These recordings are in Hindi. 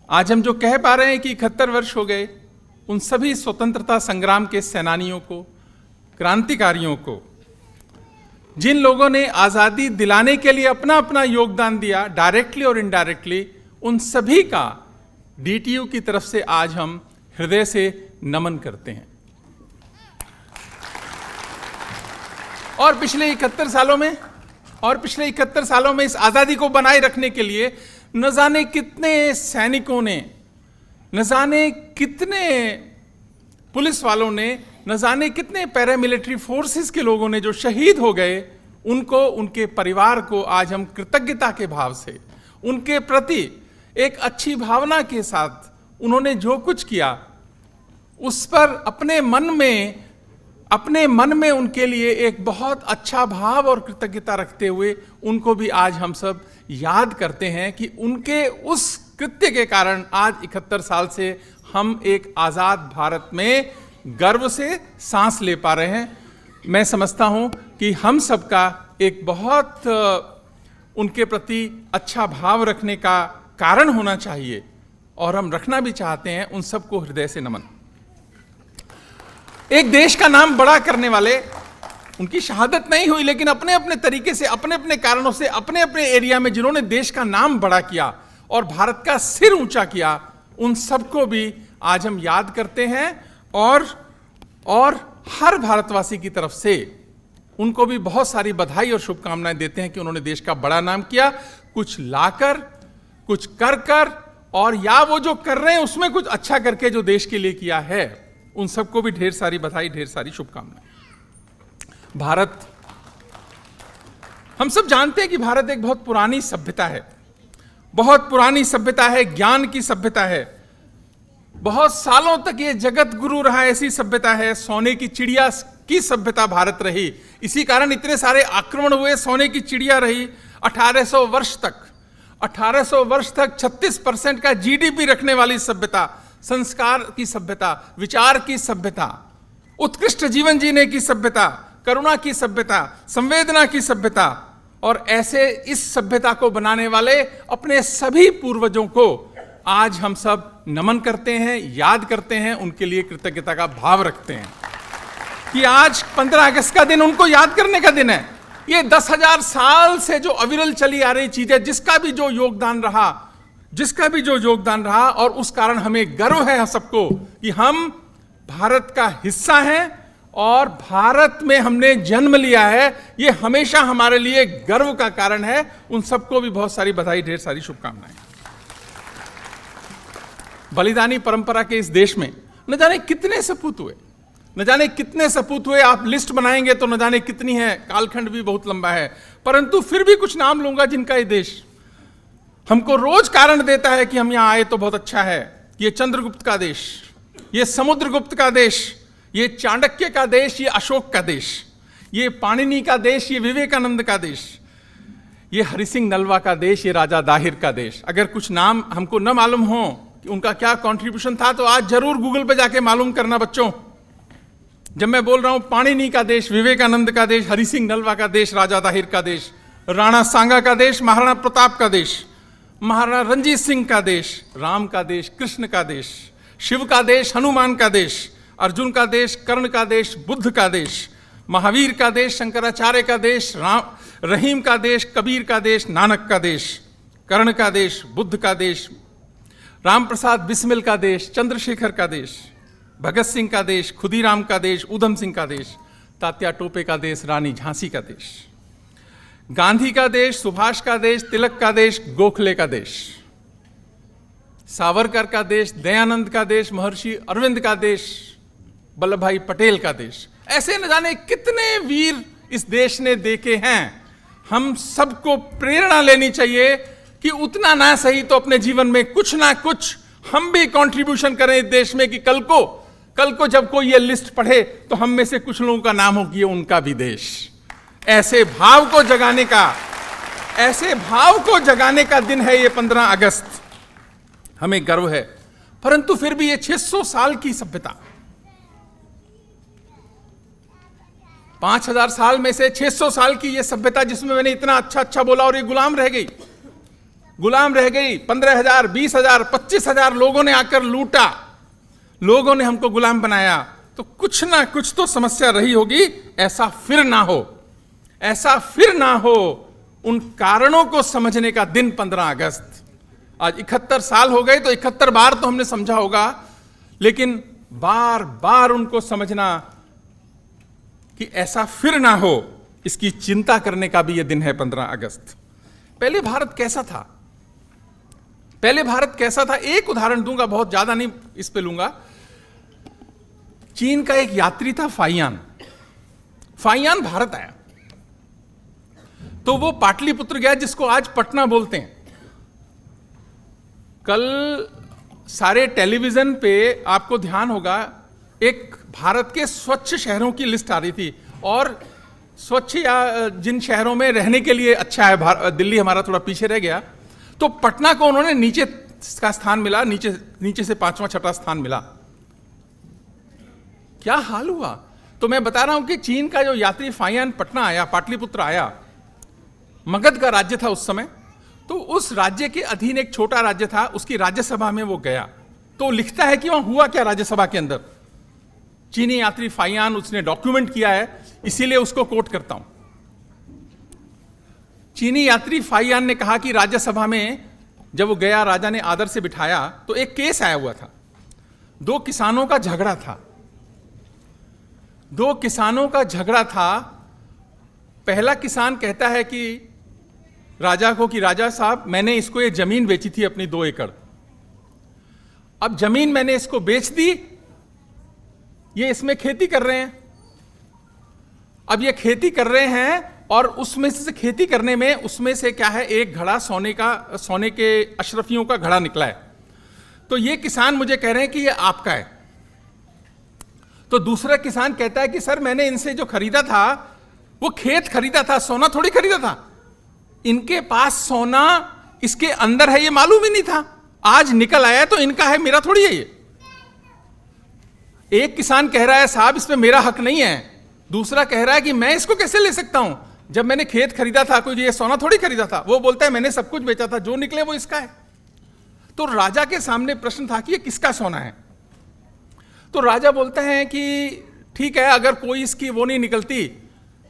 आज हम जो कह पा रहे हैं कि 71 वर्ष हो गए उन सभी स्वतंत्रता संग्राम के सेनानियों को, क्रांतिकारियों को, जिन लोगों ने आज़ादी दिलाने के लिए अपना अपना योगदान दिया डायरेक्टली और इनडायरेक्टली, उन सभी का डीटीयू की तरफ से आज हम हृदय से नमन करते हैं। और पिछले 71 सालों में इस आज़ादी को बनाए रखने के लिए न जाने कितने सैनिकों ने, न जाने कितने पुलिस वालों ने, न जाने कितने पैरामिलिट्री फोर्सेस के लोगों ने जो शहीद हो गए, उनको, उनके परिवार को आज हम कृतज्ञता के भाव से, उनके प्रति एक अच्छी भावना के साथ उन्होंने जो कुछ किया उस पर अपने मन में उनके लिए एक बहुत अच्छा भाव और कृतज्ञता रखते हुए उनको भी आज हम सब याद करते हैं कि उनके उस कृत्य के कारण आज 71 साल से हम एक आज़ाद भारत में गर्व से सांस ले पा रहे हैं। मैं समझता हूं कि हम सबका एक बहुत उनके प्रति अच्छा भाव रखने का कारण होना चाहिए और हम रखना भी चाहते हैं। उन सबको हृदय से नमन। एक देश का नाम बड़ा करने वाले, उनकी शहादत नहीं हुई लेकिन अपने अपने तरीके से, अपने अपने कारणों से, अपने अपने एरिया में जिन्होंने देश का नाम बड़ा किया और भारत का सिर ऊंचा किया, उन सबको भी आज हम याद करते हैं और हर भारतवासी की तरफ से उनको भी बहुत सारी बधाई और शुभकामनाएं देते हैं कि उन्होंने देश का बड़ा नाम किया, कुछ लाकर, कुछ कर और या वो जो कर रहे हैं उसमें कुछ अच्छा करके जो देश के लिए किया है, उन सबको भी ढेर सारी बधाई, ढेर सारी शुभकामनाएं। भारत, हम सब जानते हैं कि भारत एक बहुत पुरानी सभ्यता है, बहुत पुरानी सभ्यता है, ज्ञान की सभ्यता है, बहुत सालों तक ये जगत गुरु रहा, ऐसी सभ्यता है, सोने की चिड़िया की सभ्यता भारत रही। इसी कारण इतने सारे आक्रमण हुए, सोने की चिड़िया रही। 1800 वर्ष तक 36% का जीडीपी रखने वाली सभ्यता, संस्कार की सभ्यता, विचार की सभ्यता, उत्कृष्ट जीवन जीने की सभ्यता, करुणा की सभ्यता, संवेदना की सभ्यता, और ऐसे इस सभ्यता को बनाने वाले अपने सभी पूर्वजों को आज हम सब नमन करते हैं, याद करते हैं, उनके लिए कृतज्ञता का भाव रखते हैं कि आज 15 अगस्त का दिन उनको याद करने का दिन है। ये 10,000 साल से जो अविरल चली आ रही चीज है, जिसका भी जो योगदान रहा, और उस कारण हमें गर्व है हम सबको कि हम भारत का हिस्सा हैं और भारत में हमने जन्म लिया है। ये हमेशा हमारे लिए गर्व का कारण है। उन सबको भी बहुत सारी बधाई, ढेर सारी शुभकामनाएं। बलिदानी परंपरा के इस देश में न जाने कितने सपूत हुए, आप लिस्ट बनाएंगे तो न जाने कितनी है, कालखंड भी बहुत लंबा है, परंतु फिर भी कुछ नाम लूंगा जिनका ये देश हमको रोज कारण देता है कि हम यहां आए तो बहुत अच्छा है। ये चंद्रगुप्त का देश, ये समुद्रगुप्त का देश, ये चाणक्य का देश, ये अशोक का देश, ये पाणिनि का देश, ये विवेकानंद का देश, ये हरि सिंह नलवा का देश, ये राजा दाहिर का देश। अगर कुछ नाम हमको न मालूम हो कि उनका क्या कंट्रीब्यूशन था तो आज जरूर गूगल पे जाके मालूम करना बच्चों। जब मैं बोल रहा हूं पाणिनि का देश, विवेकानंद का देश, हरि सिंह नलवा का देश, राजा दाहिर का देश, राणा सांगा का देश, महाराणा प्रताप का देश, महाराणा रंजीत सिंह का देश, राम का देश, कृष्ण का देश, शिव का देश, हनुमान का देश, अर्जुन का देश, कर्ण का देश, बुद्ध का देश, महावीर का देश, शंकराचार्य का देश, रहीम का देश, कबीर का देश, नानक का देश, कर्ण का देश, बुद्ध का देश, राम प्रसाद बिस्मिल का देश, चंद्रशेखर का देश, भगत सिंह का देश, खुदीराम का देश, उधम सिंह का देश, तात्या टोपे का देश, रानी झांसी का देश, गांधी का देश, सुभाष का देश, तिलक का देश, गोखले का देश, सावरकर का देश, दयानंद का देश, महर्षि अरविंद का देश, वल्लभ भाई पटेल का देश। ऐसे न जाने कितने वीर इस देश ने देखे हैं। हम सबको प्रेरणा लेनी चाहिए कि उतना ना सही तो अपने जीवन में कुछ ना कुछ हम भी कंट्रीब्यूशन करें इस देश में, कि कल को जब कोई ये लिस्ट पढ़े तो हम में से कुछ लोगों का नाम हो कि ये उनका भी देश। ऐसे भाव को जगाने का दिन है ये 15 अगस्त। हमें गर्व है, परंतु फिर भी ये 600 साल की सभ्यता, 5000 साल में से 600 साल की ये सभ्यता जिसमें मैंने इतना अच्छा बोला और ये गुलाम रह गई, गुलाम रह गई। 15,000, 20,000, 25,000 लोगों ने आकर लूटा, लोगों ने हमको गुलाम बनाया। तो कुछ ना कुछ तो समस्या रही होगी। ऐसा फिर ना हो, ऐसा फिर ना हो। उन कारणों को समझने का दिन 15 अगस्त। आज 71 साल हो गए, तो 71 बार तो हमने समझा होगा, लेकिन बार बार उनको समझना कि ऐसा फिर ना हो, इसकी चिंता करने का भी यह दिन है 15 अगस्त। पहले भारत कैसा था? पहले भारत कैसा था? एक उदाहरण दूंगा, बहुत ज्यादा नहीं इस पे लूंगा। चीन का एक यात्री था फाइयान। फाइयान भारत आया तो वो पाटलिपुत्र गया, जिसको आज पटना बोलते हैं। कल सारे टेलीविजन पे आपको ध्यान होगा, एक भारत के स्वच्छ शहरों की लिस्ट आ रही थी, और स्वच्छ या जिन शहरों में रहने के लिए अच्छा है, दिल्ली हमारा थोड़ा पीछे रह गया, तो पटना को उन्होंने नीचे का स्थान मिला, नीचे से 5वां 6वां स्थान मिला। क्या हाल हुआ? तो मैं बता रहा हूं कि चीन का जो यात्री फाइयान पटना आया, पाटलिपुत्र आया, मगध का राज्य था उस समय, तो उस राज्य के अधीन एक छोटा राज्य था, उसकी राज्यसभा में वो गया। तो लिखता है कि वहां हुआ क्या राज्यसभा के अंदर। चीनी यात्री फाइयान, उसने डॉक्यूमेंट किया है, इसीलिए उसको कोट करता हूं। चीनी यात्री फाइयान ने कहा कि राज्यसभा में जब वो गया, राजा ने आदर से बिठाया, तो एक केस आया हुआ था। 2 किसानों का झगड़ा था। 2 किसानों का झगड़ा था। पहला किसान कहता है कि राजा को कि राजा साहब, मैंने इसको ये जमीन बेची थी अपनी 2 एकड़। अब जमीन मैंने इसको बेच दी, ये इसमें खेती कर रहे हैं। अब ये खेती कर रहे हैं, और उसमें से खेती करने में उसमें से क्या है, एक घड़ा सोने के अशरफियों का घड़ा निकला है। तो ये किसान मुझे कह रहे हैं कि ये आपका है। तो दूसरा किसान कहता है कि सर, मैंने इनसे जो खरीदा था वो खेत खरीदा था, सोना थोड़ी खरीदा था। इनके पास सोना इसके अंदर है, ये मालूम ही नहीं था, आज निकल आया तो इनका है, मेरा थोड़ी है ये। एक किसान कह रहा है साहब, इस पे मेरा हक नहीं है। दूसरा कह रहा है कि मैं इसको कैसे ले सकता हूं, जब मैंने खेत खरीदा था, कोई ये सोना थोड़ी खरीदा था। वो बोलता है मैंने सब कुछ बेचा था, जो निकले वो इसका है। तो राजा के सामने प्रश्न था कि ये किसका सोना है। तो राजा बोलते हैं कि ठीक है, अगर कोई इसकी वो नहीं निकलती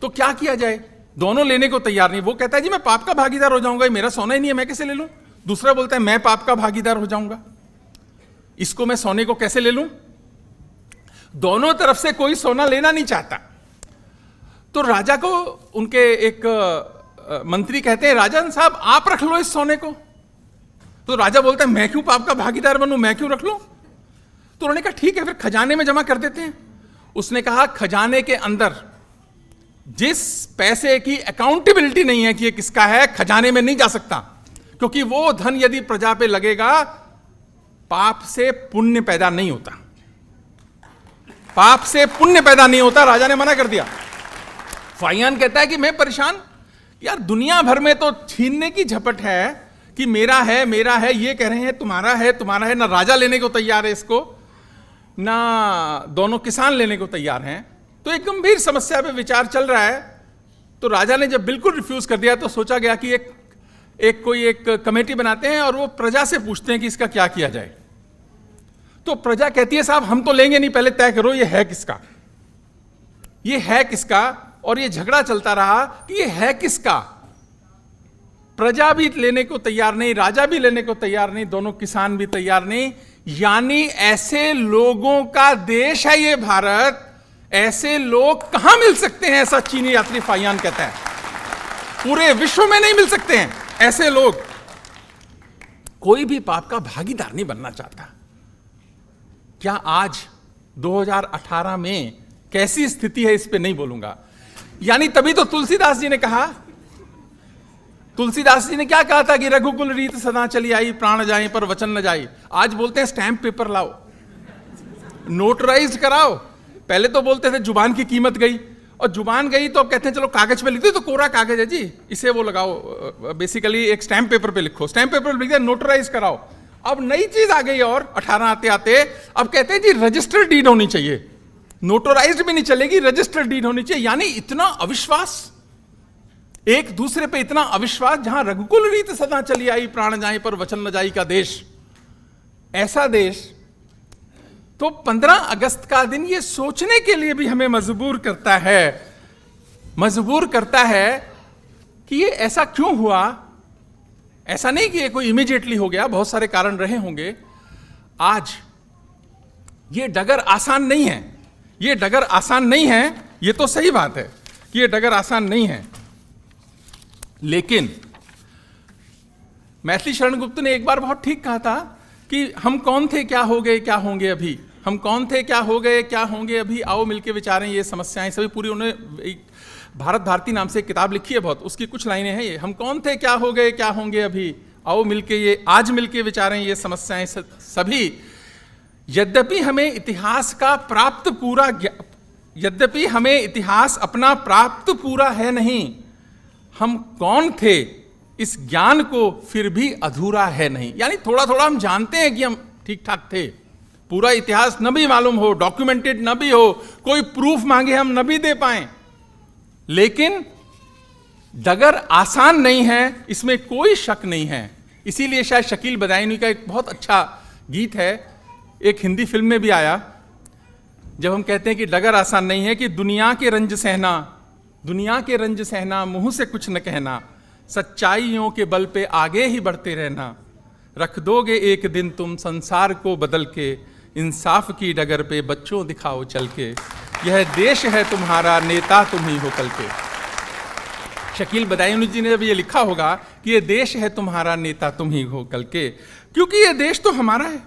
तो क्या किया जाए। दोनों लेने को तैयार नहीं। वो कहता है जी मैं पाप का भागीदार हो जाऊंगा, मेरा सोना ही नहीं है, मैं कैसे ले लूं। दूसरा बोलता है मैं पाप का भागीदार हो जाऊंगा, इसको मैं सोने को कैसे ले लूं। दोनों तरफ से कोई सोना लेना नहीं चाहता। तो राजा को उनके एक मंत्री कहते हैं, राजन साहब आप रख लो इस सोने को। तो राजा बोलता है मैं क्यों पाप का भागीदार बनूं, मैं क्यों रख लूं। तो उन्होंने कहा ठीक है, फिर खजाने में जमा कर देते हैं। उसने कहा खजाने के अंदर जिस पैसे की अकाउंटेबिलिटी नहीं है कि ये किसका है, खजाने में नहीं जा सकता, क्योंकि वो धन यदि प्रजा पे लगेगा, पाप से पुण्य पैदा नहीं होता। पाप से पुण्य पैदा नहीं होता, राजा ने मना कर दिया। फाइयान कहता है कि मैं परेशान, यार दुनिया भर में तो छीनने की झपट है कि मेरा है मेरा है, ये कह रहे हैं तुम्हारा है तुम्हारा है। ना राजा लेने को तैयार है इसको, ना दोनों किसान लेने को तैयार हैं। तो एक गंभीर समस्या पे विचार चल रहा है। तो राजा ने जब बिल्कुल रिफ्यूज कर दिया, तो सोचा गया कि कोई एक कमेटी बनाते हैं और वो प्रजा से पूछते हैं कि इसका क्या किया जाए। तो प्रजा कहती है साहब हम तो लेंगे नहीं, पहले तय करो ये है किसका, ये है किसका। और ये झगड़ा चलता रहा कि ये है किसका। प्रजा भी लेने को तैयार नहीं, राजा भी लेने को तैयार नहीं, दोनों किसान भी तैयार नहीं। यानी ऐसे लोगों का देश है ये भारत। ऐसे लोग कहां मिल सकते हैं, ऐसा चीनी यात्री फाइयान कहता है। पूरे विश्व में नहीं मिल सकते हैं ऐसे लोग। कोई भी पाप का भागीदार नहीं बनना चाहता। क्या आज 2018 में कैसी स्थिति है, इस पे नहीं बोलूंगा। यानी तभी तो तुलसीदास जी ने कहा, तुलसीदास जी ने क्या कहा था कि रघुकुल रीत सदा चली आई, प्राण जाए पर वचन न जाए। आज बोलते हैं स्टैंप पेपर लाओ, नोटराइज कराओ। पहले तो बोलते थे जुबान की कीमत गई, और जुबान गई तो अब कहते हैं चलो कागज पे लिख दो, तो कोरा कागज है जी, इसे वो लगाओ, बेसिकली एक स्टैंप पेपर पे लिखो, स्टैंप पेपर पे लिख दिया, नोटराइज कराओ। अब नई चीज आ गई, और 18 आते आते अब कहते हैं जी रजिस्टर्ड डीड होनी चाहिए, नोटराइज्ड भी नहीं चलेगी, रजिस्टर्ड डीड होनी चाहिए। यानी इतना अविश्वास, एक दूसरे पे इतना अविश्वास, जहां रघुकुल रीत सदा चली आई, प्राण जाए पर वचन न जाई का देश, ऐसा देश। तो 15 अगस्त का दिन ये सोचने के लिए भी हमें मजबूर करता है कि ये ऐसा क्यों हुआ। ऐसा नहीं कि ये कोई इमीडिएटली हो गया, बहुत सारे कारण रहे होंगे। आज ये डगर आसान नहीं है, ये डगर आसान नहीं है, ये तो सही बात है कि ये डगर आसान नहीं है। लेकिन मैथिली शरण गुप्त ने एक बार बहुत ठीक कहा था कि हम कौन थे, क्या हो गए, क्या होंगे अभी। हम कौन थे, क्या हो गए, क्या होंगे अभी, आओ मिलके विचारें ये समस्याएं सभी पूरी। उन्होंने भारत भारती नाम से एक किताब लिखी है बहुत, उसकी कुछ लाइनें हैं ये, हम कौन थे, क्या हो गए, क्या होंगे अभी, आओ मिलके ये आज मिलके विचारें ये समस्याएं सभी। यद्यपि हमें इतिहास अपना प्राप्त पूरा है नहीं, हम कौन थे इस ज्ञान को फिर भी अधूरा है नहीं। यानी थोड़ा थोड़ा हम जानते हैं कि हम ठीक ठाक थे, पूरा इतिहास न भी मालूम हो, डॉक्यूमेंटेड न भी हो, कोई प्रूफ मांगे हम न भी दे पाए, लेकिन डगर आसान नहीं है, इसमें कोई शक नहीं है। इसीलिए शायद शकील बदायूनी का एक बहुत अच्छा गीत है, एक हिंदी फिल्म में भी आया, जब हम कहते हैं कि डगर आसान नहीं है, कि दुनिया के रंज सहना, मुंह से कुछ न कहना, सच्चाइयों के बल पे आगे ही बढ़ते रहना, रख दोगे एक दिन तुम संसार को बदल के, इंसाफ की डगर पे बच्चों दिखाओ चल के, यह देश है तुम्हारा, नेता तुम ही हो कल के। शकील बदायूनी जी ने जब ये लिखा होगा कि ये देश है तुम्हारा, नेता तुम ही हो कल के, क्योंकि ये देश तो हमारा है।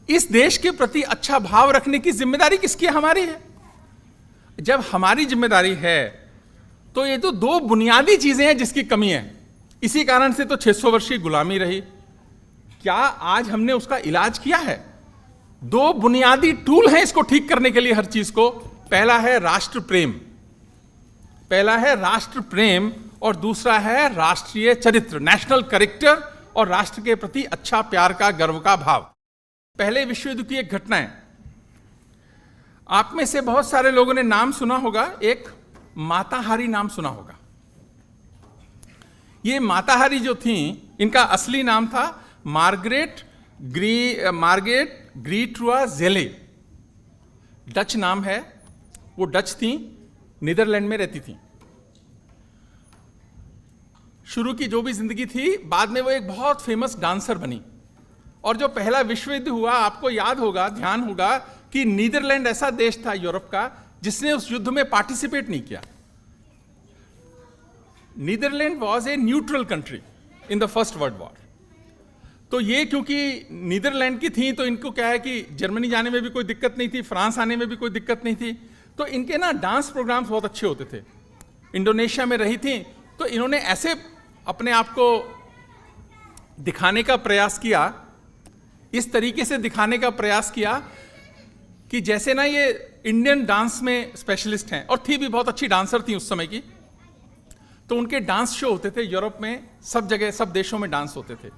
इस देश के प्रति अच्छा भाव रखने की जिम्मेदारी किसकी है? हमारी है। जब हमारी जिम्मेदारी है तो ये तो दो बुनियादी चीजें हैं जिसकी कमी है। इसी कारण से तो 600 वर्ष की गुलामी रही। क्या आज हमने उसका इलाज किया है? दो बुनियादी टूल हैं इसको ठीक करने के लिए हर चीज को। पहला है राष्ट्र प्रेम, और दूसरा है राष्ट्रीय चरित्र, नेशनल कैरेक्टर, और राष्ट्र के प्रति अच्छा प्यार का, गर्व का भाव। पहले विश्व युद्ध की एक घटना है, आप में से बहुत सारे लोगों ने नाम सुना होगा, एक माता हारी नाम सुना होगा। ये माता हारी जो थी, इनका असली नाम था मार्गरेट ग्रीट्रुआ ज़ेले, डच नाम है। वो डच थी, नीदरलैंड में रहती थी। शुरू की जो भी जिंदगी थी, बाद में वो एक बहुत फेमस डांसर बनी। और जो पहला विश्व युद्ध हुआ, आपको याद होगा, ध्यान होगा कि नीदरलैंड ऐसा देश था यूरोप का जिसने उस युद्ध में पार्टिसिपेट नहीं किया। Netherland was a neutral country in the first world war. तो ये क्योंकि नीदरलैंड की थी, तो इनको क्या है कि जर्मनी जाने में भी कोई दिक्कत नहीं थी, फ्रांस आने में भी कोई दिक्कत नहीं थी। तो इनके ना डांस प्रोग्राम्स बहुत अच्छे होते थे। इंडोनेशिया में रही थी, तो इन्होंने ऐसे अपने आप को दिखाने का प्रयास किया, इस तरीके से दिखाने का प्रयास किया कि जैसे ना ये इंडियन डांस में स्पेशलिस्ट हैं, और थी भी बहुत अच्छी डांसर थी उस समय की। तो उनके डांस शो होते थे यूरोप में, सब जगह, सब देशों में डांस होते थे।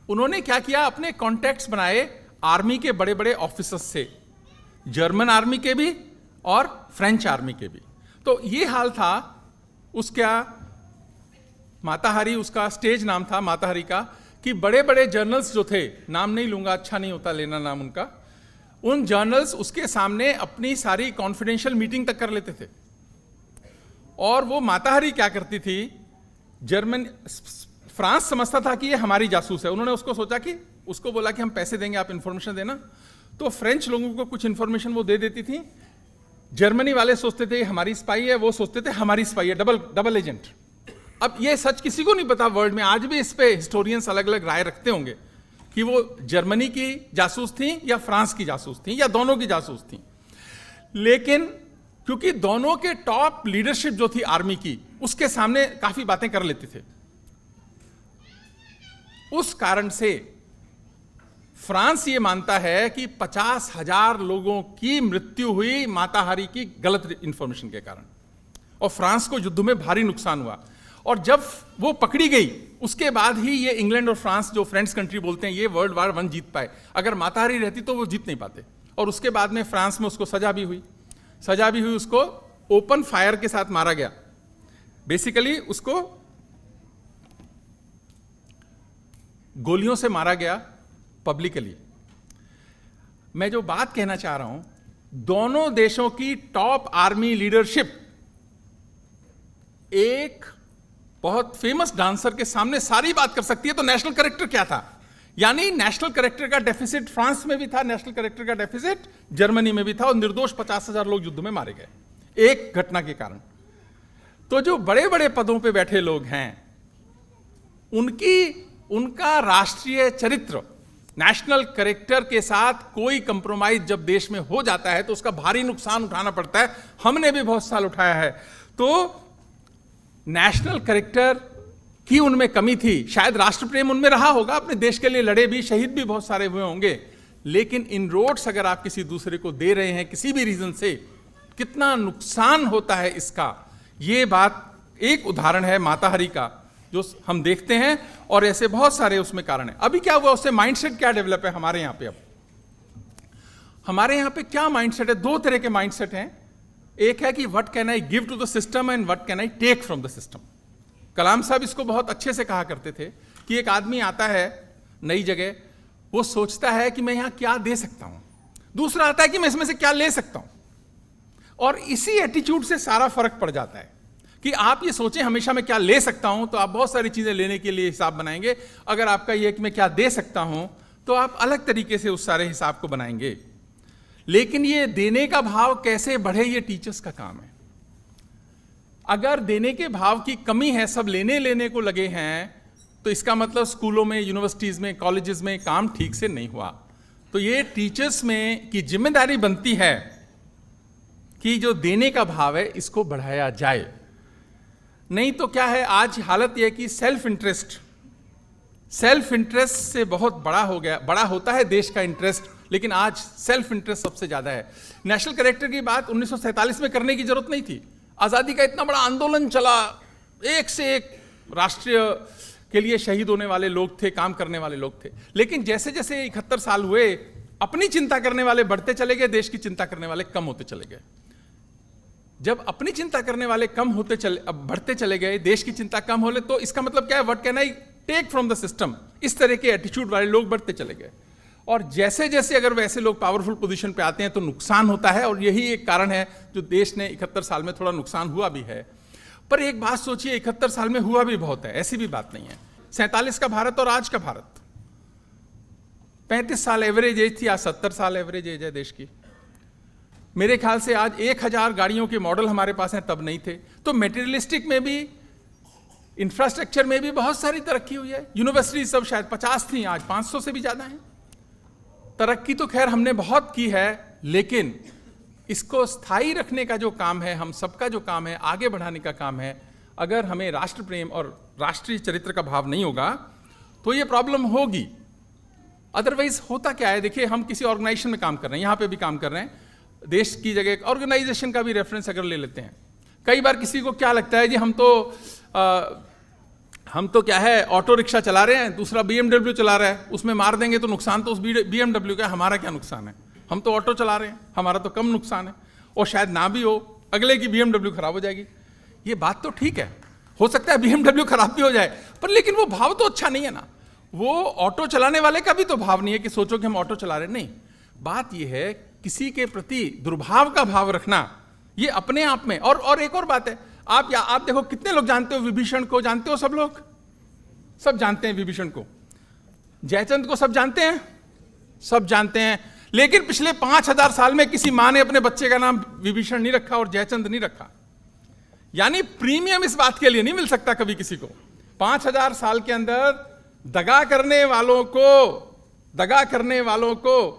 उन्होंने क्या किया, अपने कॉन्टैक्ट्स बनाए आर्मी के बड़े बड़े ऑफिसर्स से, जर्मन आर्मी के भी और फ्रेंच आर्मी के भी। तो ये हाल था उसका, माताहारी उसका स्टेज नाम था माताहारी का, कि बड़े बड़े जर्नल्स जो थे, नाम नहीं लूंगा, अच्छा नहीं होता लेना नाम उनका, उन जर्नल्स उसके सामने अपनी सारी कॉन्फिडेंशियल मीटिंग तक कर लेते थे। और वो माताहारी क्या करती थी, फ्रांस समझता था कि ये हमारी जासूस है। उन्होंने उसको सोचा कि, उसको बोला कि हम पैसे देंगे, आप इंफॉर्मेशन देना। तो फ्रेंच लोगों को कुछ इंफॉर्मेशन वो दे देती थी। जर्मनी वाले सोचते थे हमारी स्पाई है, वो सोचते थे हमारी स्पाई है, डबल एजेंट। अब ये सच किसी को नहीं पता वर्ल्ड में, आज भी इस पे हिस्टोरियंस अलग अलग राय रखते होंगे कि वो जर्मनी की जासूस थी या फ्रांस की जासूस थी या दोनों की जासूस थी। लेकिन क्योंकि दोनों के टॉप लीडरशिप जो थी आर्मी की, उसके सामने काफी बातें कर लेते थे, उस कारण से फ्रांस ये मानता है कि 50,000 लोगों की मृत्यु हुई माताहारी की गलत इंफॉर्मेशन के कारण, और फ्रांस को युद्ध में भारी नुकसान हुआ। और जब वो पकड़ी गई, उसके बाद ही ये इंग्लैंड और फ्रांस, जो फ्रेंड्स कंट्री बोलते हैं, ये वर्ल्ड वार 1 जीत पाए। अगर माताहारी रहती तो वो जीत नहीं पाते। और उसके बाद में फ्रांस में उसको सजा भी हुई, उसको ओपन फायर के साथ मारा गया। बेसिकली उसको गोलियों से मारा गया पब्लिकली। मैं जो बात कहना चाह रहा हूं, दोनों देशों की टॉप आर्मी लीडरशिप एक बहुत फेमस डांसर के सामने सारी बात कर सकती है। तो नेशनल कैरेक्टर क्या था? यानी नेशनल कैरेक्टर का डेफिसिट फ्रांस में भी था, नेशनल कैरेक्टर का डेफिसिट जर्मनी में भी था, और निर्दोष 50,000 लोग युद्ध में मारे गए एक घटना के कारण। तो जो बड़े बड़े पदों पे बैठे लोग हैं, उनका राष्ट्रीय चरित्र, नेशनल कैरेक्टर के साथ कोई कंप्रोमाइज जब देश में हो जाता है तो उसका भारी नुकसान उठाना पड़ता है। हमने भी बहुत साल उठाया है। तो नेशनल कैरेक्टर की उनमें कमी थी। शायद राष्ट्र प्रेम उनमें रहा होगा, अपने देश के लिए लड़े भी, शहीद भी बहुत सारे हुए होंगे, लेकिन इन रोड्स अगर आप किसी दूसरे को दे रहे हैं किसी भी रीजन से, कितना नुकसान होता है इसका, ये बात एक उदाहरण है माताहरी का जो हम देखते हैं, और ऐसे बहुत सारे उसमें कारण है। अभी क्या हुआ, उससे माइंडसेट क्या डेवलप है हमारे यहां पे? अब हमारे यहां पे क्या माइंडसेट है? दो तरह के माइंडसेट हैं। एक है कि what can I give to the system and what can I take from the system. Kalam साहब इसको बहुत अच्छे से कहा करते थे कि एक आदमी आता है नई जगह, वो सोचता है कि मैं यहां क्या दे सकता हूं, दूसरा आता है कि मैं इसमें से क्या ले सकता हूं, और इसी एटीट्यूड से सारा फर्क पड़ जाता है कि आप ये सोचें हमेशा मैं क्या ले सकता हूं तो आप बहुत सारी चीजें लेने के लिए हिसाब बनाएंगे। अगर आपका यह है कि मैं क्या दे सकता हूं तो आप अलग तरीके से उस सारे हिसाब को बनाएंगे। लेकिन ये देने का भाव कैसे बढ़े, ये टीचर्स का काम है। अगर देने के भाव की कमी है, सब लेने लेने को लगे हैं, तो इसका मतलब स्कूलों में, यूनिवर्सिटीज में, कॉलेजेस में काम ठीक से नहीं हुआ। तो ये टीचर्स में की जिम्मेदारी बनती है कि जो देने का भाव है इसको बढ़ाया जाए। नहीं तो क्या है, आज हालत यह कि सेल्फ इंटरेस्ट से बहुत बड़ा हो गया, बड़ा होता है देश का इंटरेस्ट, लेकिन आज सेल्फ इंटरेस्ट सबसे ज्यादा है। नेशनल कैरेक्टर की बात 1947 में करने की जरूरत नहीं थी। आजादी का इतना बड़ा आंदोलन चला, एक से एक राष्ट्रीय के लिए शहीद होने वाले लोग थे, काम करने वाले लोग थे। लेकिन जैसे जैसे 71 साल हुए, अपनी चिंता करने वाले बढ़ते चले गए, देश की चिंता करने वाले कम होते चले गए। जब अपनी चिंता करने वाले कम होते चले, अब बढ़ते चले गए, देश की चिंता कम होले, तो इसका मतलब क्या है, what can I take from the system, इस तरह के एटीट्यूड वाले लोग बढ़ते चले गए। और जैसे जैसे अगर वैसे लोग पावरफुल पोजीशन पे आते हैं तो नुकसान होता है, और यही एक कारण है जो देश ने 71 साल में थोड़ा नुकसान हुआ भी है। पर एक बात सोचिए, 71 साल में हुआ भी बहुत है, ऐसी भी बात नहीं है। 47 का भारत और आज का भारत, 35 साल एवरेज एज थी, आज 70 साल एवरेज एज है देश की। मेरे ख्याल से आज 1000 गाड़ियों के मॉडल हमारे पास हैं, तब नहीं थे। तो मेटेरियलिस्टिक में भी, इंफ्रास्ट्रक्चर में भी बहुत सारी तरक्की हुई है। यूनिवर्सिटी सब शायद 50 थी, आज 500 से भी ज्यादा है। तरक्की तो खैर हमने बहुत की है, लेकिन इसको स्थायी रखने का जो काम है, हम सबका जो काम है, आगे बढ़ाने का काम है, अगर हमें राष्ट्र प्रेम और राष्ट्रीय चरित्र का भाव नहीं होगा तो ये प्रॉब्लम होगी। अदरवाइज होता क्या है, देखिए हम किसी ऑर्गेनाइजेशन में काम कर रहे हैं, यहां पे भी काम कर रहे हैं, देश की जगह ऑर्गेनाइजेशन का भी रेफरेंस अगर ले लेते हैं, कई बार किसी को क्या लगता है जी हम तो क्या है ऑटो रिक्शा चला रहे हैं, दूसरा BMW चला रहा है, उसमें मार देंगे तो नुकसान तो उस BMW का, हमारा क्या नुकसान है, हम तो ऑटो चला रहे हैं, हमारा तो कम नुकसान है। और शायद ना भी हो, अगले की BMW खराब हो जाएगी। ये बात तो ठीक है, हो सकता है BMW खराब भी हो जाए, पर लेकिन वो भाव तो अच्छा नहीं है ना। वो ऑटो चलाने वाले का भी तो भाव नहीं है कि सोचो कि हम ऑटो चला रहे हैं, नहीं। बात यह है किसी के प्रति दुर्भाव का भाव रखना, ये अपने आप में। और एक और बात है, आप देखो कितने लोग जानते हो विभीषण को, जानते हो सब लोग, सब जानते हैं विभीषण को। जयचंद को सब जानते हैं, सब जानते हैं। लेकिन पिछले 5000 साल में किसी मां ने अपने बच्चे का नाम विभीषण नहीं रखा और जयचंद नहीं रखा। यानी प्रीमियम इस बात के लिए नहीं मिल सकता कभी किसी को। 5000 साल के अंदर दगा करने वालों को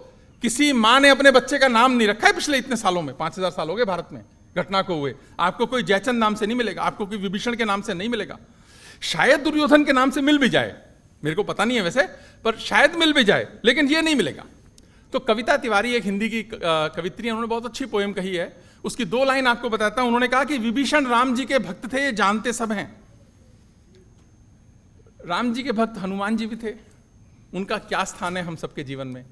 किसी मां ने अपने बच्चे का नाम नहीं रखा है पिछले इतने सालों में। 5000 साल हो गए भारत में घटना को हुए, आपको कोई जयचंद नाम से नहीं मिलेगा, आपको कोई विभीषण के नाम से नहीं मिलेगा। शायद दुर्योधन के नाम से मिल भी जाए, मेरे को पता नहीं है वैसे, पर शायद मिल भी जाए, लेकिन ये नहीं मिलेगा। तो कविता तिवारी एक हिंदी की कवित्री, उन्होंने बहुत अच्छी पोएम कही है, उसकी 2 लाइन आपको बताता हूं। उन्होंने कहा कि विभीषण राम जी के भक्त थे, ये जानते सब हैं। राम जी के भक्त हनुमान जी भी थे, उनका क्या स्थान है हम सबके जीवन में,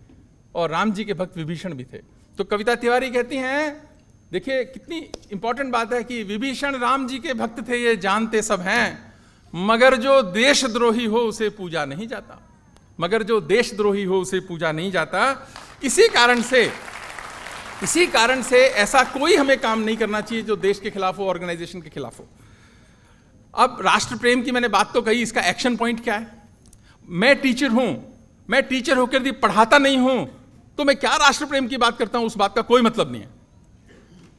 और राम जी के भक्त विभीषण भी थे। तो कविता तिवारी कहती हैं देखिए कितनी इंपॉर्टेंट बात है कि विभीषण राम जी के भक्त थे, ये जानते सब हैं, मगर जो देशद्रोही हो उसे पूजा नहीं जाता, मगर जो देशद्रोही हो उसे पूजा नहीं जाता। इसी कारण से ऐसा कोई हमें काम नहीं करना चाहिए जो देश के खिलाफ हो, ऑर्गेनाइजेशन के खिलाफ हो। अब राष्ट्र प्रेम की मैंने बात तो कही, इसका एक्शन पॉइंट क्या है? मैं टीचर हूं, मैं टीचर होकर यदि पढ़ाता नहीं हूं तो मैं क्या राष्ट्र प्रेम की बात करता हूं? उस बात का कोई मतलब नहीं है।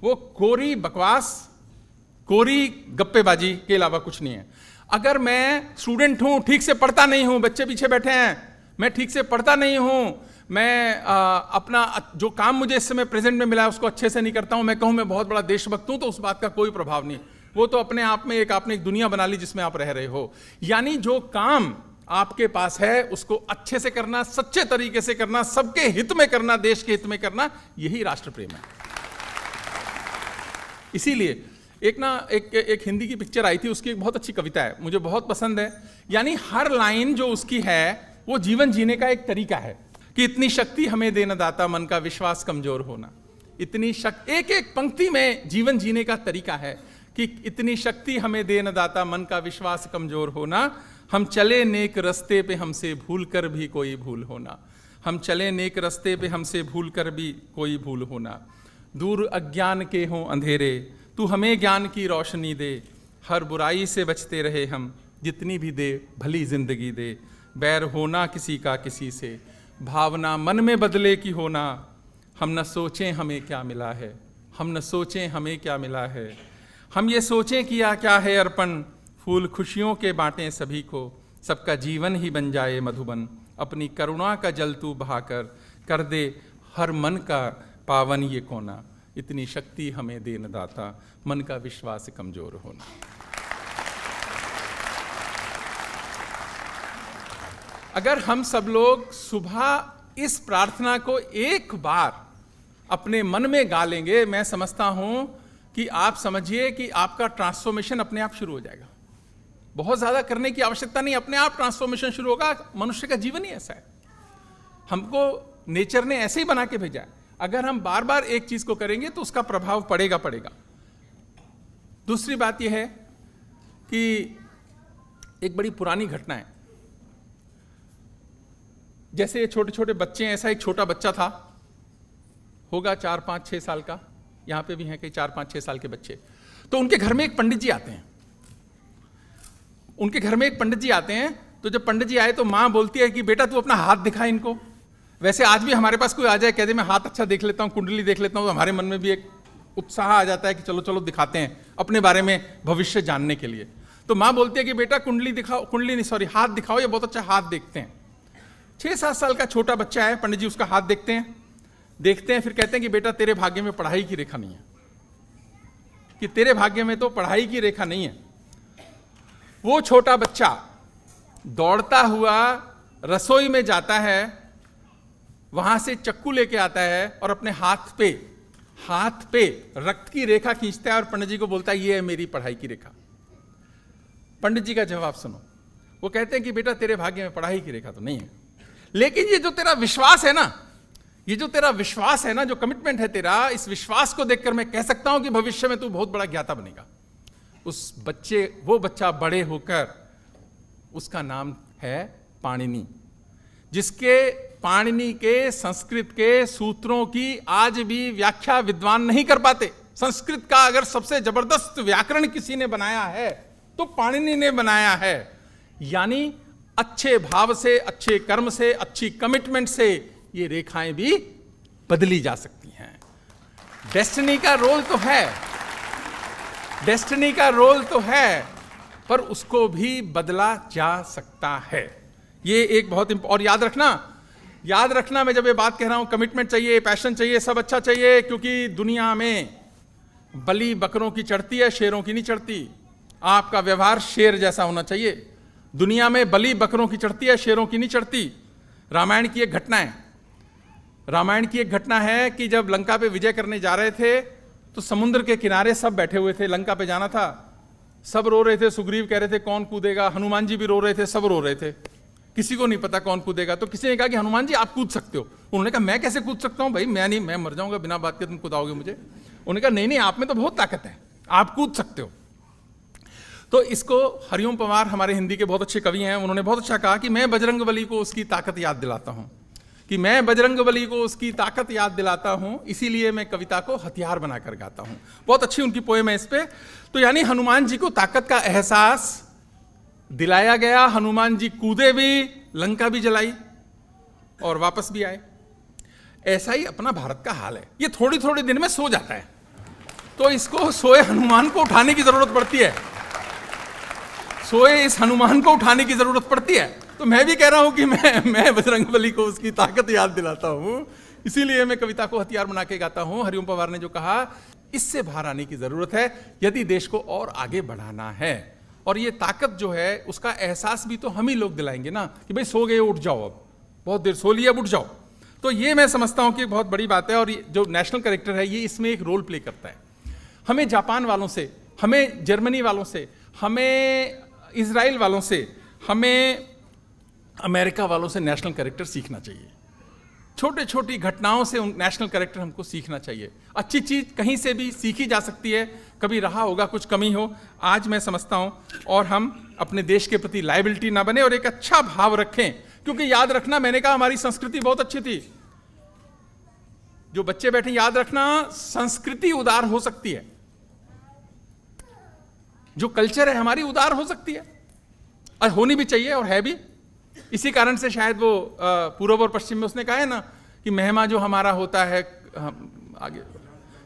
वो कोरी बकवास, कोरी गप्पेबाजी के अलावा कुछ नहीं है। अगर मैं स्टूडेंट हूं, ठीक से पढ़ता नहीं हूं, बच्चे पीछे बैठे हैं, मैं ठीक से पढ़ता नहीं हूं, मैं अपना जो काम मुझे इस समय प्रेजेंट में मिला है उसको अच्छे से नहीं करता हूं, मैं कहूं मैं बहुत बड़ा देशभक्त हूं, तो उस बात का कोई प्रभाव नहीं। वो तो अपने आप में आपने एक दुनिया बना ली जिसमें आप रह रहे हो। यानी जो काम आपके पास है उसको अच्छे से करना, सच्चे तरीके से करना, सबके हित में करना, देश के हित में करना, यही राष्ट्र प्रेम है। इसीलिए एक हिंदी की पिक्चर आई थी, उसकी एक बहुत अच्छी कविता है, मुझे बहुत पसंद है। यानी हर लाइन जो उसकी है वो जीवन जीने का एक तरीका है कि इतनी शक्ति हमें देना दाता, मन का विश्वास कमजोर होना। इतनी शक्ति, एक एक पंक्ति में जीवन जीने का तरीका है कि इतनी शक्ति हमें देना दाता, मन का विश्वास कमजोर होना। हम चले नेक रस्ते पे, हमसे भूल कर भी कोई भूल होना। हम चले नेक रस्ते पे, हमसे भूल कर भी कोई भूल होना। दूर अज्ञान के हों अंधेरे, तू हमें ज्ञान की रोशनी दे। हर बुराई से बचते रहे हम, जितनी भी दे भली जिंदगी दे। बैर होना किसी का किसी से, भावना मन में बदले की होना। हम न सोचें हमें क्या मिला है, हम न सोचें हमें क्या मिला है। हम ये सोचें किया क्या है अर्पण, फूल खुशियों के बांटें सभी को। सबका जीवन ही बन जाए मधुबन, अपनी करुणा का जल तू बहाकर कर दे हर मन का पावन ये कोना। इतनी शक्ति हमें देन दाता, मन का विश्वास कमजोर होना। अगर हम सब लोग सुबह इस प्रार्थना को एक बार अपने मन में गा लेंगे, मैं समझता हूं कि आप समझिए कि आपका ट्रांसफॉर्मेशन अपने आप शुरू हो जाएगा। बहुत ज्यादा करने की आवश्यकता नहीं, अपने आप ट्रांसफॉर्मेशन शुरू होगा। मनुष्य का जीवन ही ऐसा है, हमको नेचर ने ऐसे ही बना के भेजा है। अगर हम बार बार एक चीज को करेंगे तो उसका प्रभाव पड़ेगा। दूसरी बात यह है कि एक बड़ी पुरानी घटना है, जैसे ये छोटे छोटे बच्चे हैं, ऐसा एक छोटा बच्चा था, होगा 4, 5, 6 साल का, यहां पे भी हैं कई 4, 5, 6 साल के बच्चे। तो उनके घर में एक पंडित जी आते हैं, तो जब पंडित जी आए तो माँ बोलती है कि बेटा तू अपना हाथ दिखा इनको। वैसे आज भी हमारे पास कोई आ जाए, कह दे मैं हाथ अच्छा देख लेता हूँ, कुंडली देख लेता हूँ, तो हमारे मन में भी एक उत्साह आ जाता है कि चलो चलो दिखाते हैं अपने बारे में भविष्य जानने के लिए। तो माँ बोलती है कि बेटा कुंडली दिखाओ, हाथ दिखाओ, ये बहुत अच्छा हाथ देखते हैं। 6-7 साल का छोटा बच्चा है, पंडित जी उसका हाथ देखते हैं, फिर कहते हैं कि बेटा तेरे भाग्य में पढ़ाई की रेखा नहीं है, कि तेरे भाग्य में तो पढ़ाई की रेखा नहीं है। वो छोटा बच्चा दौड़ता हुआ रसोई में जाता है, वहां से चक्कू लेके आता है और अपने हाथ पे रक्त की रेखा खींचता है और पंडित जी को बोलता है ये है मेरी पढ़ाई की रेखा। पंडित जी का जवाब सुनो, वो कहते हैं कि बेटा तेरे भाग्य में पढ़ाई की रेखा तो नहीं है, लेकिन ये जो तेरा विश्वास है ना, जो कमिटमेंट है तेरा, इस विश्वास को देखकर मैं कह सकता हूं कि भविष्य में तू बहुत बड़ा ज्ञाता बनेगा। वो बच्चा बड़े होकर, उसका नाम है पाणिनि, जिसके पाणिनि के संस्कृत के सूत्रों की आज भी व्याख्या विद्वान नहीं कर पाते। संस्कृत का अगर सबसे जबरदस्त व्याकरण किसी ने बनाया है तो पाणिनि ने बनाया है। यानी अच्छे भाव से, अच्छे कर्म से, अच्छी कमिटमेंट से ये रेखाएं भी बदली जा सकती हैं। डेस्टिनी का रोल तो है, पर उसको भी बदला जा सकता है। ये एक बहुत और याद रखना मैं जब ये बात कह रहा हूं, कमिटमेंट चाहिए, पैशन चाहिए, सब अच्छा चाहिए, क्योंकि दुनिया में बलि बकरों की चढ़ती है, शेरों की नहीं चढ़ती। आपका व्यवहार शेर जैसा होना चाहिए। दुनिया में बलि बकरों की चढ़ती है, शेरों की नहीं चढ़ती। रामायण की एक घटना है कि जब लंका पे विजय करने जा रहे थे तो समुद्र के किनारे सब बैठे हुए थे, लंका पे जाना था, सब रो रहे थे। सुग्रीव कह रहे थे कौन कूदेगा, हनुमान जी भी रो रहे थे, सब रो रहे थे, किसी को नहीं पता कौन कूदेगा। तो किसी ने कहा कि हनुमान जी आप कूद सकते हो। उन्होंने कहा मैं कैसे कूद सकता हूं भाई, मैं मर जाऊंगा बिना बात के, तुम कूदाओगे मुझे। उन्होंने कहा नहीं नहीं, आप में तो बहुत ताकत है, आप कूद सकते हो। तो इसको हरिओम पंवार हमारे हिंदी के बहुत अच्छे कवि हैं, उन्होंने बहुत अच्छा कहा कि मैं बजरंगबली को उसकी ताकत याद दिलाता हूं, कि मैं बजरंगबली को उसकी ताकत याद दिलाता हूं, इसीलिए मैं कविता को हथियार बनाकर गाता हूं। बहुत अच्छी उनकी पोएम है इस पे। तो यानी हनुमान जी को ताकत का एहसास दिलाया गया, हनुमान जी कूदे भी, लंका भी जलाई और वापस भी आए। ऐसा ही अपना भारत का हाल है, ये थोड़ी थोड़ी दिन में सो जाता है, तो इसको सोए हनुमान को उठाने की जरूरत पड़ती है, सोए इस हनुमान को उठाने की जरूरत पड़ती है। तो मैं भी कह रहा हूं कि मैं बजरंगबली को उसकी ताकत याद दिलाता हूं, इसीलिए मैं कविता को हथियार बना के गाता हूं। हरिओम पंवार ने जो कहा, इससे बाहर आने की जरूरत है यदि देश को और आगे बढ़ाना है। और ये ताकत जो है उसका एहसास भी तो हम ही लोग दिलाएंगे ना, कि भाई सो गए उठ जाओ, अब बहुत देर सो लिया, अब उठ जाओ। तो ये मैं समझता हूं कि बहुत बड़ी बात है, और ये जो नेशनल कैरेक्टर है ये इसमें एक रोल प्ले करता है। हमें जापान वालों से, हमें जर्मनी वालों से, हमें इजराइल वालों से, हमें अमेरिका वालों से नेशनल कैरेक्टर सीखना चाहिए। छोटे छोटी घटनाओं से नेशनल कैरेक्टर हमको सीखना चाहिए। अच्छी चीज कहीं से भी सीखी जा सकती है, कभी रहा होगा कुछ कमी हो, आज मैं समझता हूं। और हम अपने देश के प्रति लायबिलिटी ना बने और एक अच्छा भाव रखें, क्योंकि याद रखना, मैंने कहा हमारी संस्कृति बहुत अच्छी थी। जो बच्चे बैठे याद रखना, संस्कृति उदार हो सकती है, जो कल्चर है हमारी उदार हो सकती है, और होनी भी चाहिए और है भी। इसी कारण से शायद वो पूर्व और पश्चिम में उसने कहा है ना कि मेहमा जो हमारा होता है आगे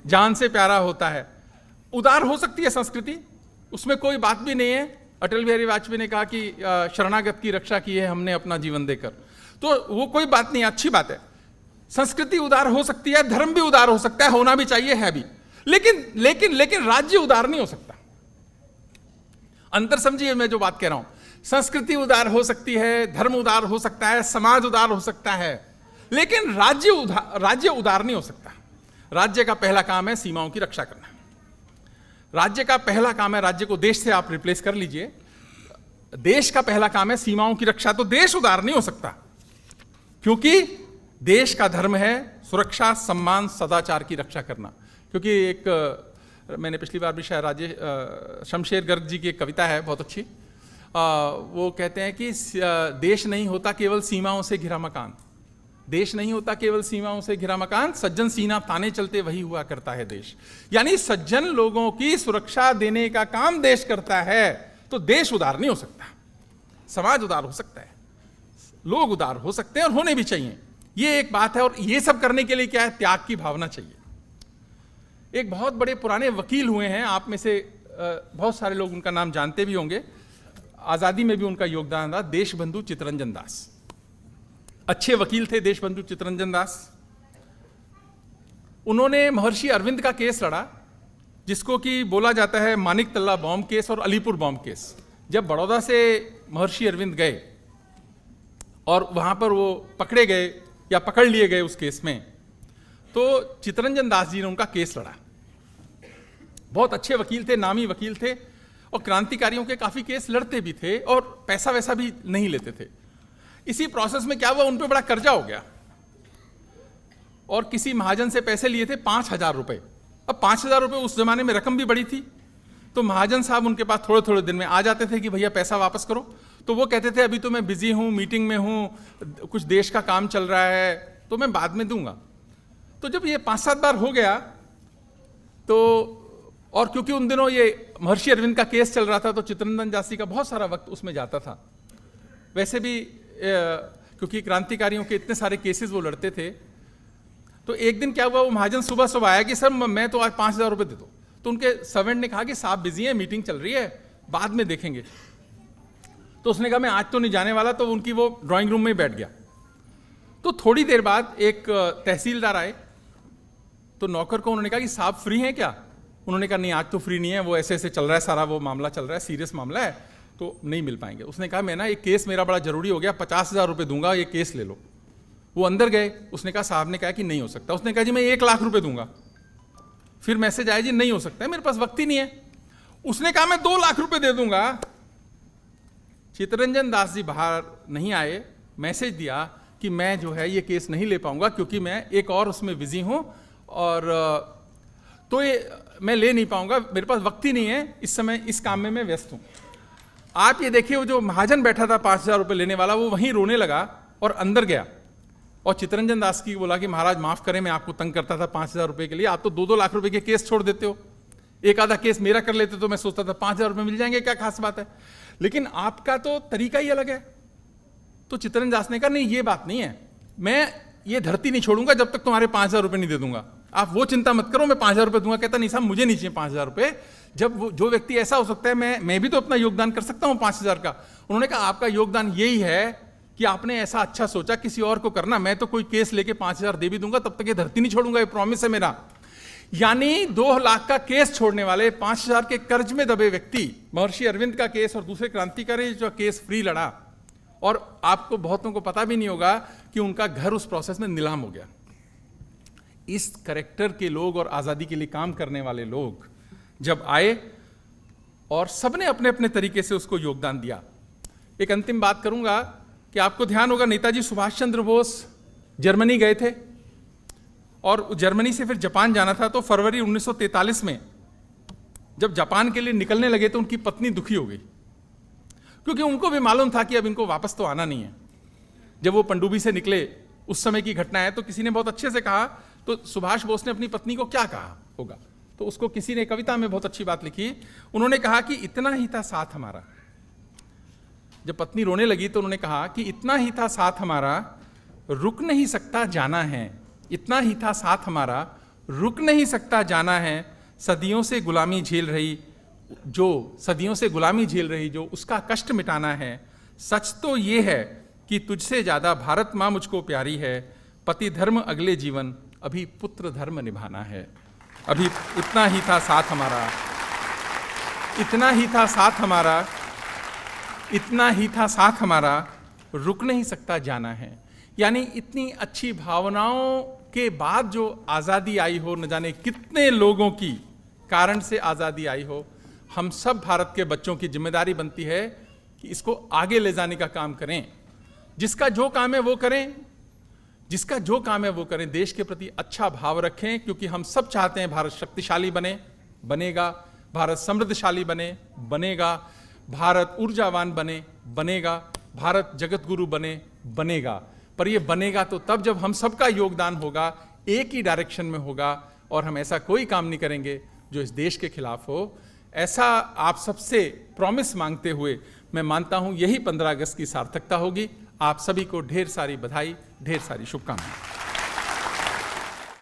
जान से प्यारा होता है। उदार हो सकती है संस्कृति, उसमें कोई बात भी नहीं है। अटल बिहारी वाजपेयी ने कहा कि शरणागत की रक्षा की है हमने अपना जीवन देकर, तो वो कोई बात नहीं, अच्छी बात है। संस्कृति उदार हो सकती है, धर्म भी उदार हो सकता है, होना भी चाहिए, है भी। लेकिन लेकिन लेकिन राज्य उदार नहीं हो सकता। अंतर समझिए मैं जो बात कह रहा हूं। संस्कृति उदार हो सकती है, धर्म उदार हो सकता है, समाज उदार हो सकता है, लेकिन राज्य उदार नहीं हो सकता। राज्य का पहला काम है सीमाओं की रक्षा करना। राज्य का पहला काम है, राज्य को देश से आप रिप्लेस कर लीजिए, देश का पहला काम है सीमाओं की रक्षा। तो देश उदार नहीं हो सकता, क्योंकि देश का धर्म है सुरक्षा, सम्मान, सदाचार की रक्षा करना। क्योंकि एक मैंने पिछली बार भी शायद शमशेर गर्ग जी की एक कविता है बहुत अच्छी, वो कहते हैं कि देश नहीं होता केवल सीमाओं से घिरा मकान, देश नहीं होता केवल सीमाओं से घिरा मकान, सज्जन सीना ताने चलते वही हुआ करता है देश। यानी सज्जन लोगों की सुरक्षा देने का काम देश करता है। तो देश उदार नहीं हो सकता, समाज उदार हो सकता है, लोग उदार हो सकते हैं और होने भी चाहिए, ये एक बात है। और ये सब करने के लिए क्या है, त्याग की भावना चाहिए। एक बहुत बड़े पुराने वकील हुए हैं, आप में से बहुत सारे लोग उनका नाम जानते भी होंगे, आजादी में भी उनका योगदान रहा, देशबंधु चित्तरंजन दास। अच्छे वकील थे देशबंधु चित्तरंजन दास। उन्होंने महर्षि अरविंद का केस लड़ा, जिसको कि बोला जाता है मानिक तल्ला बॉम्ब केस और अलीपुर बॉम्ब केस। जब बड़ौदा से महर्षि अरविंद गए और वहां पर वो पकड़े गए या पकड़ लिए गए उस केस में, तो चित्तरंजन दास जी ने उनका केस लड़ा। बहुत अच्छे वकील थे, नामी वकील थे, और क्रांतिकारियों के काफी केस लड़ते भी थे और पैसा वैसा भी नहीं लेते थे। इसी प्रोसेस में क्या हुआ, उन पे बड़ा कर्जा हो गया और किसी महाजन से पैसे लिए थे 5,000 रुपए। अब 5,000 रुपए उस जमाने में रकम भी बड़ी थी, तो महाजन साहब उनके पास थोड़े थोड़े दिन में आ जाते थे कि भैया पैसा वापस करो। तो वो कहते थे अभी तो मैं बिजी हूं, मीटिंग में हूं, कुछ देश का काम चल रहा है, तो मैं बाद में दूंगा। तो जब ये 5-7 बार हो गया, तो और क्योंकि उन दिनों ये महर्षि अरविंद का केस चल रहा था, तो चित्तरंजन दास जी का बहुत सारा वक्त उसमें जाता था। वैसे भी क्योंकि क्रांतिकारियों के इतने सारे केसेस वो लड़ते थे, तो एक दिन क्या हुआ, वो महाजन सुबह सुबह आया कि सर मैं तो आज 5,000 रुपये दे दो। तो उनके सर्वेंट ने कहा कि साहब बिजी हैं, मीटिंग चल रही है, बाद में देखेंगे। तो उसने कहा मैं आज तो नहीं जाने वाला, तो उनकी वो ड्राइंग रूम में ही बैठ गया। तो थोड़ी देर बाद एक तहसीलदार आए, तो नौकर को उन्होंने कहा कि साहब फ्री हैं क्या? उन्होंने कहा नहीं आज तो फ्री नहीं है, वो ऐसे ऐसे चल रहा है, सारा वो मामला चल रहा है, सीरियस मामला है, तो नहीं मिल पाएंगे। उसने कहा मैं ना एक केस मेरा बड़ा जरूरी हो गया, 50,000 रुपये दूंगा, ये केस ले लो। वो अंदर गए, उसने कहा साहब ने कहा कि नहीं हो सकता। उसने कहा जी मैं 1 लाख रुपए दूंगा। फिर मैसेज आया जी नहीं हो सकता है, मेरे पास वक्त ही नहीं है। उसने कहा मैं 2 लाख रुपए दे दूंगा। चित्तरंजन दास जी बाहर नहीं आए, मैसेज दिया कि मैं जो है ये केस नहीं ले पाऊंगा क्योंकि मैं एक और उसमें बिजी हूं। और तो ये मैं ले नहीं पाऊंगा, मेरे पास वक्त ही नहीं है, इस समय इस काम में मैं व्यस्त हूं। आप ये देखिए, वो जो महाजन बैठा था 5,000 रुपये लेने वाला, वो वहीं रोने लगा और अंदर गया और चित्तरंजन दास की बोला कि महाराज माफ करें, मैं आपको तंग करता था 5,000 रुपये के लिए, आप तो 2-2 लाख रुपए के केस छोड़ देते हो, एक आधा केस मेरा कर लेते तो मैं सोचता था 5,000 रुपये मिल जाएंगे, क्या खास बात है, लेकिन आपका तो तरीका ही अलग है। तो चित्तरंजन दास ने कहा नहीं, ये बात नहीं है, मैं ये धरती नहीं छोड़ूंगा जब तक तुम्हारे 5,000 रुपये नहीं दे दूंगा, आप वो चिंता मत करो, मैं 5,000 रुपये दूंगा। कहता नहीं साहब, मुझे नहीं चाहिए 5,000 रुपये। जब वो जो व्यक्ति ऐसा हो सकता है, मैं भी तो अपना योगदान कर सकता हूं 5,000 का। उन्होंने कहा आपका योगदान यही है कि आपने ऐसा अच्छा सोचा, किसी और को करना, मैं तो कोई केस लेके 5,000 दे भी दूंगा, तब तक ये धरती नहीं छोड़ूंगा, ये प्रॉमिस है मेरा। यानी 2 लाख का केस छोड़ने वाले, 5,000 के कर्ज में दबे व्यक्ति, महर्षि अरविंद का केस और दूसरे क्रांतिकारी जो केस फ्री लड़ा, और आपको बहुतों को पता भी नहीं होगा कि उनका घर उस प्रोसेस में नीलाम हो गया। इस कैरेक्टर के लोग और आजादी के लिए काम करने वाले लोग जब आए और सबने अपने अपने तरीके से उसको योगदान दिया। एक अंतिम बात करूंगा कि आपको ध्यान होगा, नेताजी सुभाष चंद्र बोस जर्मनी गए थे और जर्मनी से फिर जापान जाना था। तो फरवरी 1943 में जब जापान के लिए निकलने लगे तो उनकी पत्नी दुखी हो गई, क्योंकि उनको भी मालूम था कि अब इनको वापस तो आना नहीं है। जब वो पनडुब्बी से निकले, उस समय की घटना है, तो किसी ने बहुत अच्छे से कहा, तो सुभाष बोस ने अपनी पत्नी को क्या कहा होगा, तो उसको किसी ने कविता में बहुत अच्छी बात लिखी। उन्होंने कहा कि इतना ही था साथ हमारा। जब पत्नी रोने लगी तो उन्होंने कहा कि इतना ही था साथ हमारा, रुक नहीं सकता जाना है, इतना ही था साथ हमारा, रुक नहीं सकता जाना है, सदियों से गुलामी झेल रही जो उसका कष्ट मिटाना है। सच तो ये है कि तुझसे ज्यादा भारत माँ मुझको प्यारी है, पति धर्म अगले जीवन, अभी पुत्र धर्म निभाना है। अभी इतना ही था साथ हमारा, इतना ही था साथ हमारा, इतना ही था साथ हमारा, रुक नहीं सकता जाना है। यानी इतनी अच्छी भावनाओं के बाद जो आज़ादी आई हो, न जाने कितने लोगों की कारण से आज़ादी आई हो, हम सब भारत के बच्चों की जिम्मेदारी बनती है कि इसको आगे ले जाने का काम करें। जिसका जो काम है वो करें, जिसका जो काम है वो करें, देश के प्रति अच्छा भाव रखें, क्योंकि हम सब चाहते हैं भारत शक्तिशाली बने, बनेगा, भारत समृद्धशाली बने, बनेगा, भारत ऊर्जावान बने, बनेगा, भारत जगत गुरु बने, बनेगा। पर ये बनेगा तो तब जब हम सबका योगदान होगा, एक ही डायरेक्शन में होगा, और हम ऐसा कोई काम नहीं करेंगे जो इस देश के खिलाफ हो। ऐसा आप सबसे प्रॉमिस मांगते हुए मैं मानता हूं यही 15 अगस्त की सार्थकता होगी। आप सभी को ढेर सारी बधाई, ढेर सारी शुभकामनाएं।